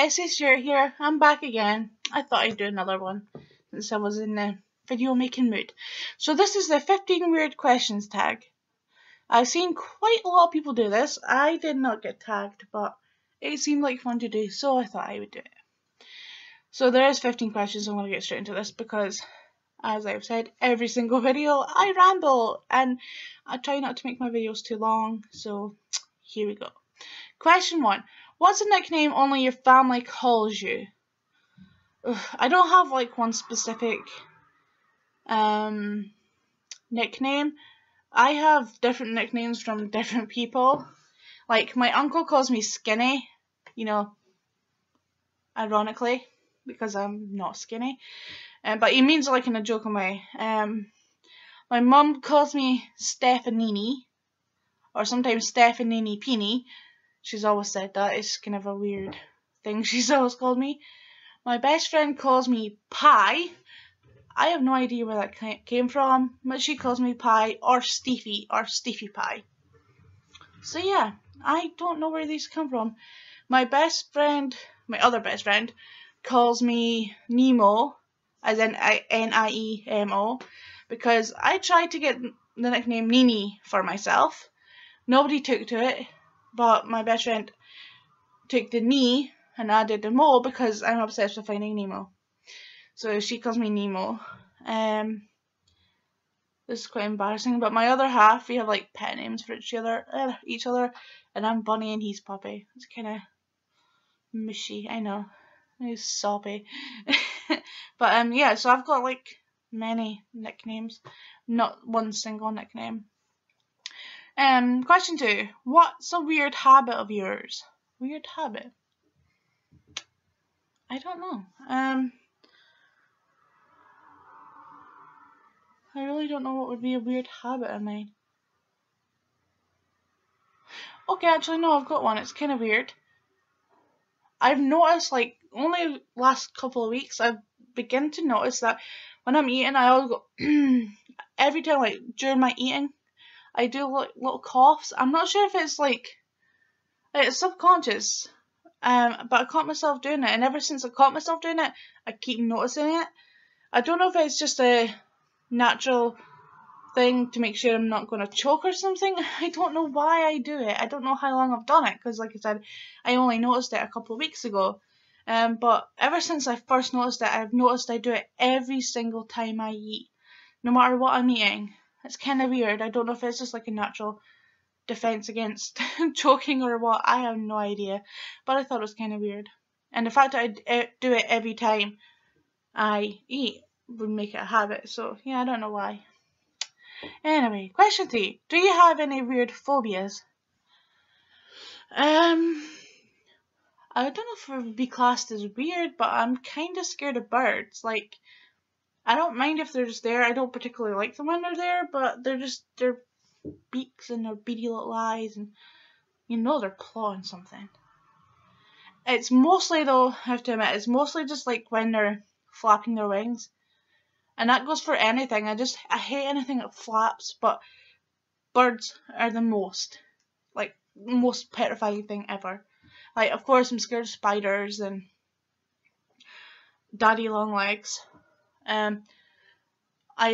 Essie's here. I'm back again. I thought I'd do another one since I was in the video making mood. So this is the 15 weird questions tag. I've seen quite a lot of people do this. I did not get tagged, but it seemed like fun to do, so I thought I would do it. So there is 15 questions. I'm going to get straight into this because, as I've said, every single video I ramble and I try not to make my videos too long. So here we go. Question 1. What's a nickname only your family calls you? I don't have like one specific nickname. I have different nicknames from different people. Like my uncle calls me Skinny, you know, ironically, because I'm not skinny. But he means it like in a joking way. My mum calls me Stefanini, or sometimes Stefanini Peeny. She's always said that. It's kind of a weird thing she's always called me. My best friend calls me Pie. I have no idea where that came from, but she calls me Pie or Steefy Pie. So yeah, I don't know where these come from. My other best friend, calls me Nemo, as in Niemo, because I tried to get the nickname Nini for myself. Nobody took to it. But my best friend took the knee and added the mo because I'm obsessed with finding Nemo. So she calls me Nemo. This is quite embarrassing. But my other half, we have like pet names for each other, and I'm Bunny and he's Puppy. It's kind of mushy, I know. He's soppy. But yeah, so I've got like many nicknames, not one single nickname. Question 2. What's a weird habit of yours? Weird habit? I don't know. I really don't know what would be a weird habit of mine. Okay, actually no, I've got one. It's kind of weird. I've noticed, like, only last couple of weeks, I've begun to notice that when I'm eating, I always go, every time, like, during my eating, I do like little coughs. I'm not sure if it's like it's subconscious, but I caught myself doing it, and ever since I caught myself doing it, I keep noticing it. I don't know if it's just a natural thing to make sure I'm not going to choke or something. I don't know why I do it. I don't know how long I've done it, because like I said, I only noticed it a couple of weeks ago. But ever since I first noticed it, I've noticed I do it every single time I eat, no matter what I'm eating. It's kind of weird. I don't know if it's just like a natural defense against choking or what. I have no idea. But I thought it was kind of weird. And the fact that I do it every time I eat would make it a habit. So, yeah, I don't know why. Anyway, question 3. Do you have any weird phobias? I don't know if it would be classed as weird, but I'm kind of scared of birds. Like, I don't mind if they're just there. I don't particularly like them when they're there, but their beaks and their beady little eyes, and you know they're clawing something. It's mostly, though, I have to admit, it's mostly just like when they're flapping their wings. And that goes for anything. I hate anything that flaps, but birds are the most petrifying thing ever. Like, of course, I'm scared of spiders and daddy long legs. I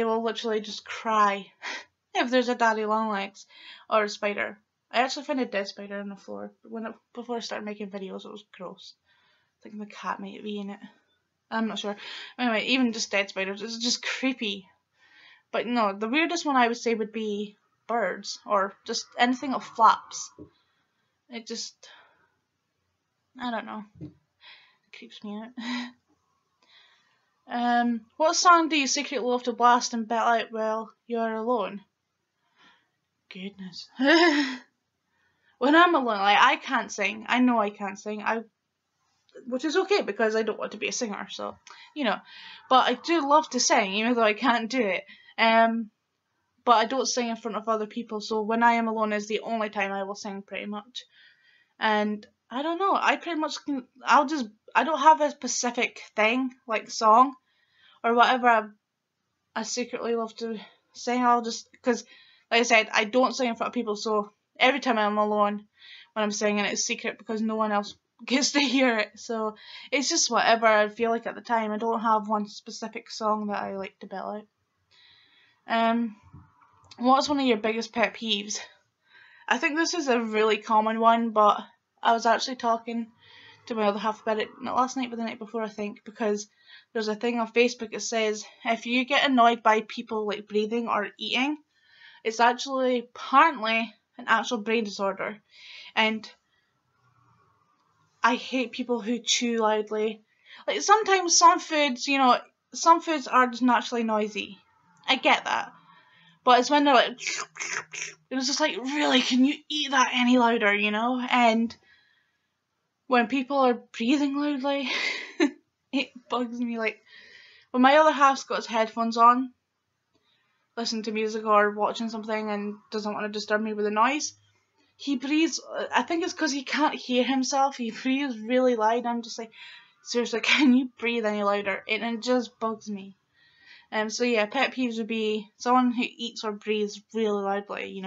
will literally just cry if there's a daddy long legs or a spider. I actually found a dead spider on the floor before I started making videos. It was gross. I think my cat might be in it. I'm not sure. Anyway, even just dead spiders, it's just creepy. But no, the weirdest one I would say would be birds or just anything that flaps. It just, I don't know. It creeps me out. What song do you secretly love to blast and belt out while you're alone? Goodness. When I'm alone, like, I can't sing. I know I can't sing. Which is okay because I don't want to be a singer, so, you know. But I do love to sing, even though I can't do it. But I don't sing in front of other people, so when I am alone is the only time I will sing, pretty much. And I don't know, I pretty much can, I don't have a specific thing, like song, or whatever I secretly love to sing. Because, like I said, I don't sing in front of people, so every time I'm alone, when I'm singing, it's secret because no one else gets to hear it. So it's just whatever I feel like at the time. I don't have one specific song that I like to belt out. What's one of your biggest pet peeves? I think this is a really common one, but I was actually talking to my other half about it not last night but the night before, I think, because there's a thing on Facebook that says if you get annoyed by people like breathing or eating, it's actually apparently an actual brain disorder. And I hate people who chew loudly. Like sometimes some foods, some foods are just naturally noisy. I get that. But it's when they're like, it was just like, really, can you eat that any louder, And when people are breathing loudly, it bugs me. Like, when my other half's got his headphones on, listening to music or watching something and doesn't want to disturb me with the noise, he breathes, I think it's because he can't hear himself, he breathes really loud. I'm just like, seriously, can you breathe any louder? And it just bugs me. So yeah, pet peeves would be someone who eats or breathes really loudly,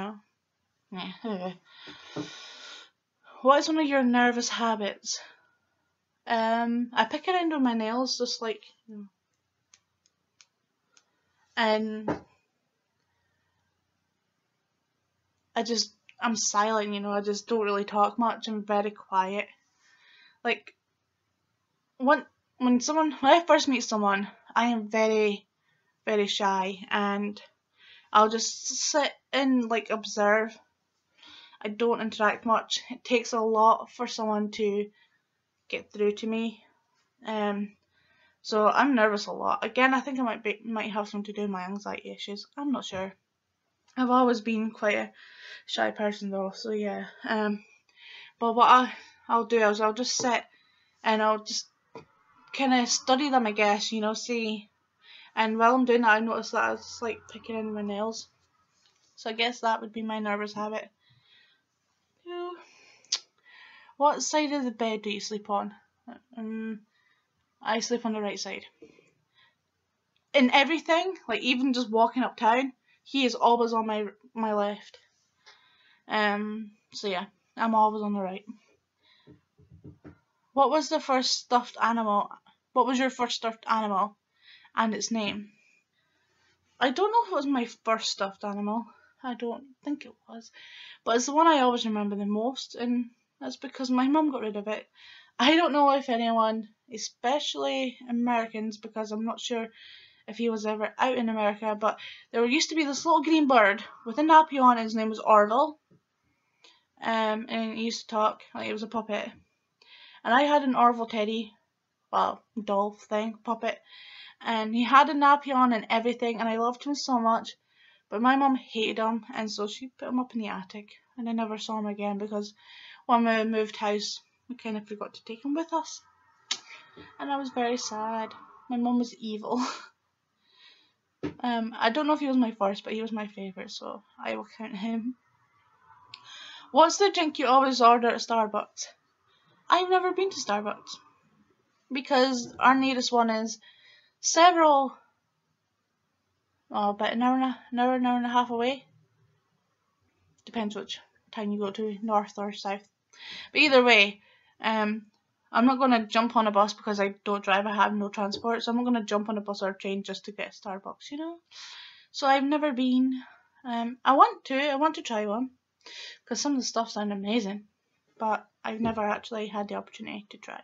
Yeah. What is one of your nervous habits? I pick around on my nails, just like, and I'm silent, I just don't really talk much. I'm very quiet. Like, when I first meet someone, I am very, very shy, and I'll just sit and like observe. I don't interact much. It takes a lot for someone to get through to me. So I'm nervous a lot. Again, I think I might have something to do with my anxiety issues. I'm not sure. I've always been quite a shy person though, so yeah. But what I'll do is I'll just sit and I'll just kind of study them, I guess, see. And while I'm doing that, I notice that I was like picking in my nails. So I guess that would be my nervous habit. What side of the bed do you sleep on? I sleep on the right side. In everything, like even just walking uptown, he is always on my left. So yeah, I'm always on the right. What was the first stuffed animal? What was your first stuffed animal and its name? I don't know if it was my first stuffed animal. I don't think it was. But it's the one I always remember the most, and that's because my mum got rid of it. I don't know if anyone, especially Americans, because I'm not sure if he was ever out in America, but there used to be this little green bird with a nappy on, his name was Orville. And he used to talk like it was a puppet. And I had an Orville teddy, well, doll thing, puppet, and he had a nappy on and everything, and I loved him so much. But my mum hated him, and so she put him up in the attic, and I never saw him again because when we moved house, we kind of forgot to take him with us, and I was very sad. My mum was evil. I don't know if he was my first, but he was my favourite, so I will count him. What's the drink you always order at Starbucks? I've never been to Starbucks because our nearest one is about an hour and a half away. Depends which town you go to, north or south. But either way, I'm not going to jump on a bus because I don't drive, I have no transport, so I'm not going to jump on a bus or a train just to get Starbucks, So I've never been. I want to try one because some of the stuff sounds amazing, but I've never actually had the opportunity to try.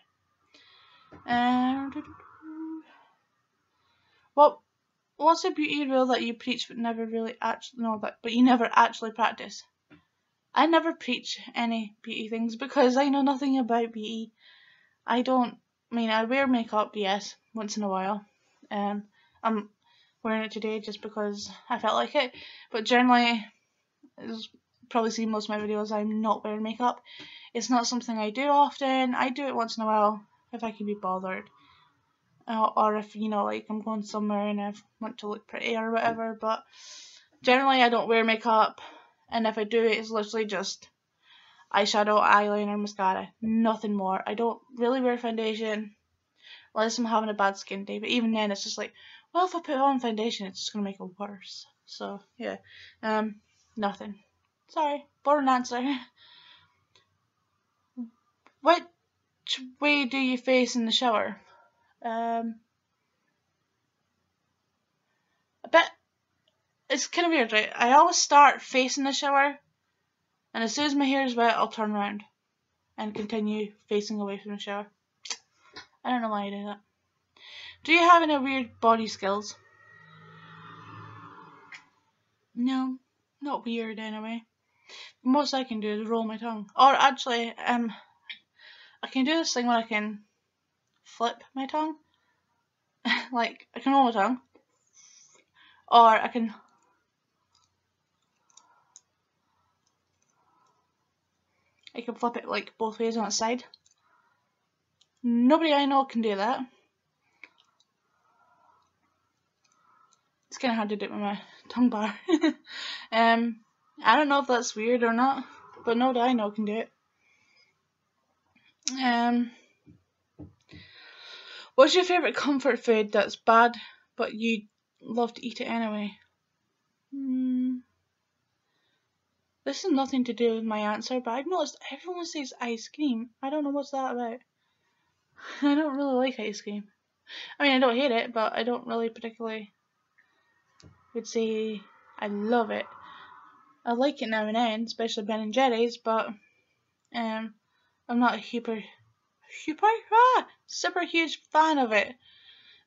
What's a beauty rule that you preach but never really actually but you never actually practice? I never preach any beauty things because I know nothing about beauty. I wear makeup, yes, once in a while. I'm wearing it today just because I felt like it. But generally, as probably seen most of my videos, I'm not wearing makeup. It's not something I do often. I do it once in a while if I can be bothered. Or if, like I'm going somewhere and I want to look pretty or whatever. But generally, I don't wear makeup. And if I do, it's literally just eyeshadow, eyeliner, mascara, nothing more. I don't really wear foundation unless I'm having a bad skin day, but even then it's just like, well, if I put on foundation it's just gonna make it worse. So yeah, nothing. Sorry, boring answer. Which Which way do you face in the shower? A bit. It's kind of weird, right? I always start facing the shower, and as soon as my hair is wet, I'll turn around and continue facing away from the shower. I don't know why I do that. Do you have any weird body skills? No, not weird anyway. The most I can do is roll my tongue. Or actually, I can do this thing where I can flip my tongue. Like, I can roll my tongue. Or I can flip it like both ways on its side. Nobody I know can do that. It's kind of hard to do it with my tongue bar. I don't know if that's weird or not, but nobody I know can do it. What's your favourite comfort food that's bad, but you love to eat it anyway? This has nothing to do with my answer, but I've noticed everyone says ice cream. I don't know what's that about. I don't really like ice cream. I mean, I don't hate it, but I don't really particularly would say I love it. I like it now and then, especially Ben and Jerry's, but I'm not a super huge fan of it.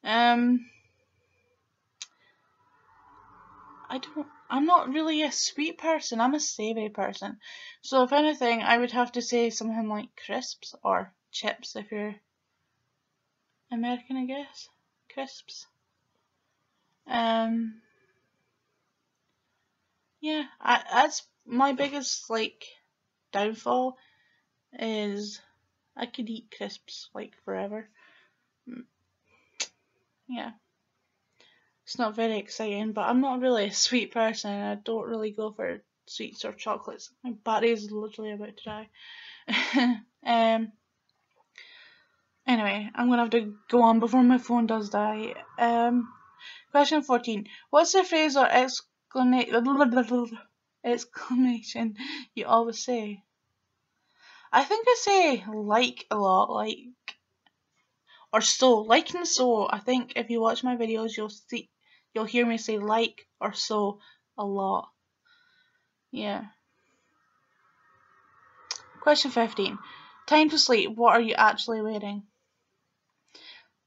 I'm not really a sweet person, I'm a savoury person. So if anything, I would have to say something like crisps or chips if you're American, I guess. Crisps. Yeah, that's my biggest downfall is I could eat crisps like forever. Yeah. It's not very exciting, but I'm not really a sweet person. I don't really go for sweets or chocolates. My body is literally about to die. Anyway, I'm gonna have to go on before my phone does die. Question 14. What's the phrase or exclamation you always say? I think I say like a lot, like, or so, like and so. I think if you watch my videos, you'll hear me say like or so a lot. Yeah. Question 15. Time to sleep. What are you actually wearing?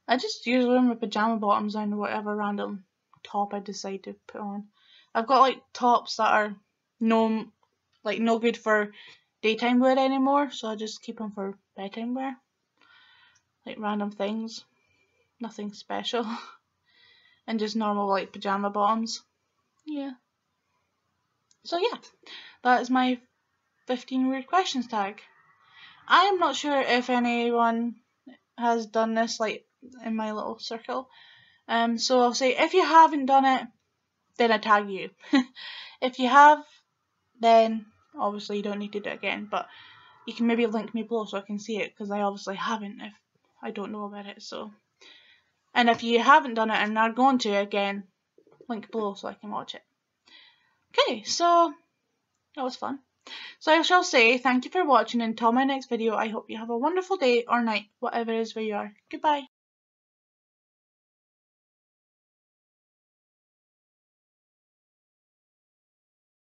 I just usually wear my pajama bottoms and whatever random top I decide to put on. I've got tops that are no good for daytime wear anymore, so I just keep them for bedtime wear. Like random things. Nothing special. And just normal pajama bottoms. Yeah. So yeah, that is my 15 weird questions tag. I am not sure if anyone has done this in my little circle. So I'll say if you haven't done it, then I tag you. If you have, then obviously you don't need to do it again, but you can maybe link me below so I can see it, because I obviously haven't if I don't know about it. So, and if you haven't done it and are going to again, link below so I can watch it. Okay, so that was fun. So I shall say thank you for watching, and until my next video, I hope you have a wonderful day or night, whatever it is where you are. Goodbye.